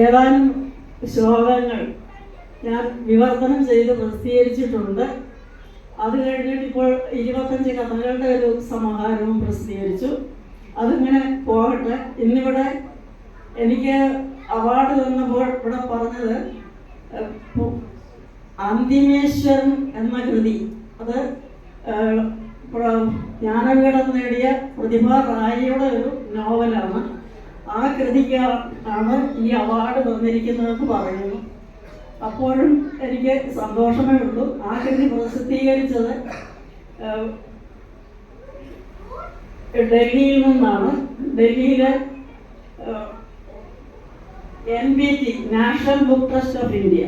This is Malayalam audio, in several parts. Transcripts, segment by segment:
ഏതാനും ശ്ലോകങ്ങൾ ഞാൻ വിവർത്തനം ചെയ്ത് പ്രസിദ്ധീകരിച്ചിട്ടുണ്ട്. അത് കഴിഞ്ഞിട്ട് ഇപ്പോൾ 25 കഥകളുടെ ഒരു സമാഹാരവും പ്രസിദ്ധീകരിച്ചു. അതിങ്ങനെ പോകട്ടെ. ഇന്നിവിടെ എനിക്ക് അവാർഡ് തന്നപ്പോൾ ഇവിടെ പറഞ്ഞത് അന്തിമേശ്വരൻ എന്ന കൃതി, അത് ജ്ഞാനപീഠം നേടിയ പ്രതിഭ റായിയുടെ ഒരു നോവലാണ്. ആ കൃതിക്കാണ് ഈ അവാർഡ് തന്നിരിക്കുന്നതെന്ന് പറയുന്നു. അപ്പോഴും എനിക്ക് സന്തോഷമേ ഉള്ളൂ. ആ കൃതി പ്രസിദ്ധീകരിച്ചത് ഡൽഹിയിൽ നിന്നാണ്. ഡൽഹിയിലെ NBT National Book Trust of India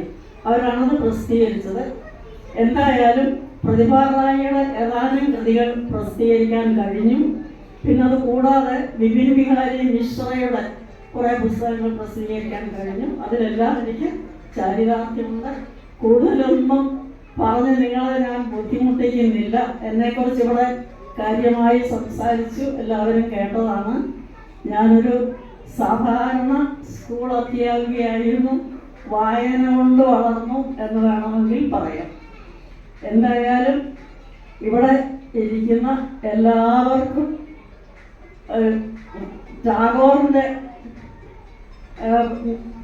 അവരാണത് പ്രസിദ്ധീകരിച്ചത്. എന്തായാലും പ്രതിഭ റായിയുടെ ഏതാനും കൃതികൾ പ്രസിദ്ധീകരിക്കാൻ കഴിഞ്ഞു. പിന്നെ അത് കൂടാതെ വിപിൻ ബിഹാരി മിശ്രയുടെ കുറേ പുസ്തകങ്ങൾ പ്രസിദ്ധീകരിക്കാൻ കഴിഞ്ഞു. അതിലെല്ലാം എനിക്ക് ചാരിതാർത്ഥ്യമുണ്ട്. കൂടുതലൊന്നും പറഞ്ഞ് നിങ്ങളെ ഞാൻ ബുദ്ധിമുട്ടിക്കുന്നില്ല. എന്നെക്കുറിച്ച് ഇവിടെ കാര്യമായി സംസാരിച്ചു, എല്ലാവരും കേട്ടതാണ്. ഞാനൊരു സാധാരണ സ്കൂൾ അധ്യാപികയായിരുന്നു. വായന കൊണ്ട് വളർന്നു എന്ന് വേണമെങ്കിൽ പറയാം. എന്തായാലും ഇവിടെ ഇരിക്കുന്ന എല്ലാവർക്കും ടാഗോറിൻ്റെ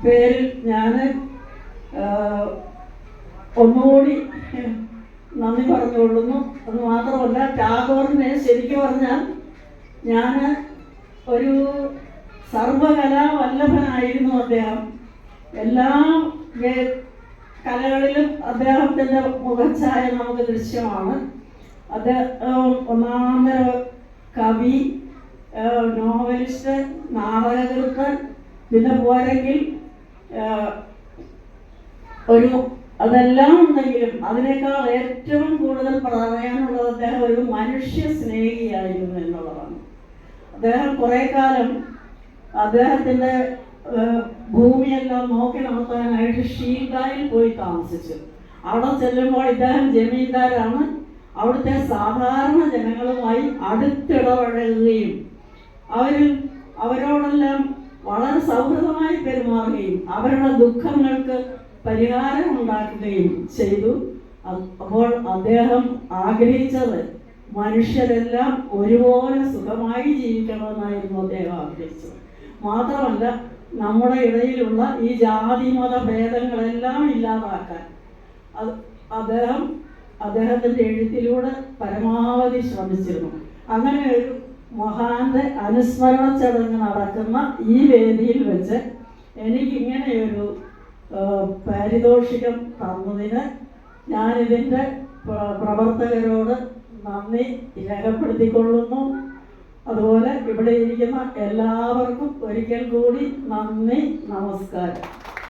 പേരിൽ ഞാൻ ഒന്നുകൂടി നന്ദി പറഞ്ഞുകൊള്ളുന്നു. അത് മാത്രമല്ല, ടാഗോറിനെ ശരിക്കും പറഞ്ഞാൽ ഞാൻ ഒരു സർവകലാവല്ലഭനായിരുന്നു. അദ്ദേഹം എല്ലാ കലകളിലും അദ്ദേഹത്തിൻ്റെ മുഖച്ഛായ നമുക്ക് ദൃശ്യമാണ്. അദ്ദേഹം ഒന്നാമര കവി, നോവലിസ്റ്റ്, നാടകകൃത്ത്, പിന്നെ പോരെങ്കിൽ അതെല്ലാം ഉണ്ടെങ്കിലും അതിനേക്കാൾ ഏറ്റവും കൂടുതൽ പറയാനുള്ളത് അദ്ദേഹം ഒരു മനുഷ്യ സ്നേഹിയായിരുന്നു എന്നുള്ളതാണ്. അദ്ദേഹം കുറേ കാലം അദ്ദേഹത്തിൻ്റെ ഭൂമിയെല്ലാം നോക്കി നടത്താനായിട്ട് ഷീൽഗായിൽ പോയി താമസിച്ചു. അവിടെ ചെല്ലുമ്പോൾ ഇദ്ദേഹം ജമീന്ദാരാണ്. അവിടുത്തെ സാധാരണ ജനങ്ങളുമായി അടുത്തിടപഴകുകയും അവരോടെല്ലാം വളരെ സൗഹൃദമായി പെരുമാറുകയും അവരുടെ ദുഃഖങ്ങൾക്ക് പരിഹാരം ഉണ്ടാക്കുകയും ചെയ്തു. അപ്പോൾ അദ്ദേഹം ആഗ്രഹിച്ചത് മനുഷ്യരെല്ലാം ഒരുപോലെ സുഖമായി ജീവിക്കണമെന്നായിരുന്നു അദ്ദേഹം ആഗ്രഹിച്ചത്. മാത്രമല്ല, നമ്മുടെ ഇടയിലുള്ള ഈ ജാതി മത ഭേദങ്ങളെല്ലാം ഇല്ലാതാക്കാൻ അദ്ദേഹത്തിൻ്റെ എഴുത്തിലൂടെ പരമാവധി ശ്രമിച്ചിരുന്നു. അങ്ങനെ ഒരു മഹാന്റെ അനുസ്മരണ ചടങ്ങ് നടക്കുന്ന ഈ വേദിയിൽ വെച്ച് എനിക്കിങ്ങനെയൊരു പാരിതോഷികം തന്നതിന് ഞാനിതിൻ്റെ പ്രവർത്തകരോട് നന്ദി രേഖപ്പെടുത്തിക്കൊള്ളുന്നു. അതുപോലെ ഇവിടെ ഇരിക്കുന്ന എല്ലാവർക്കും ഒരിക്കൽ കൂടി നന്ദി, നമസ്കാരം.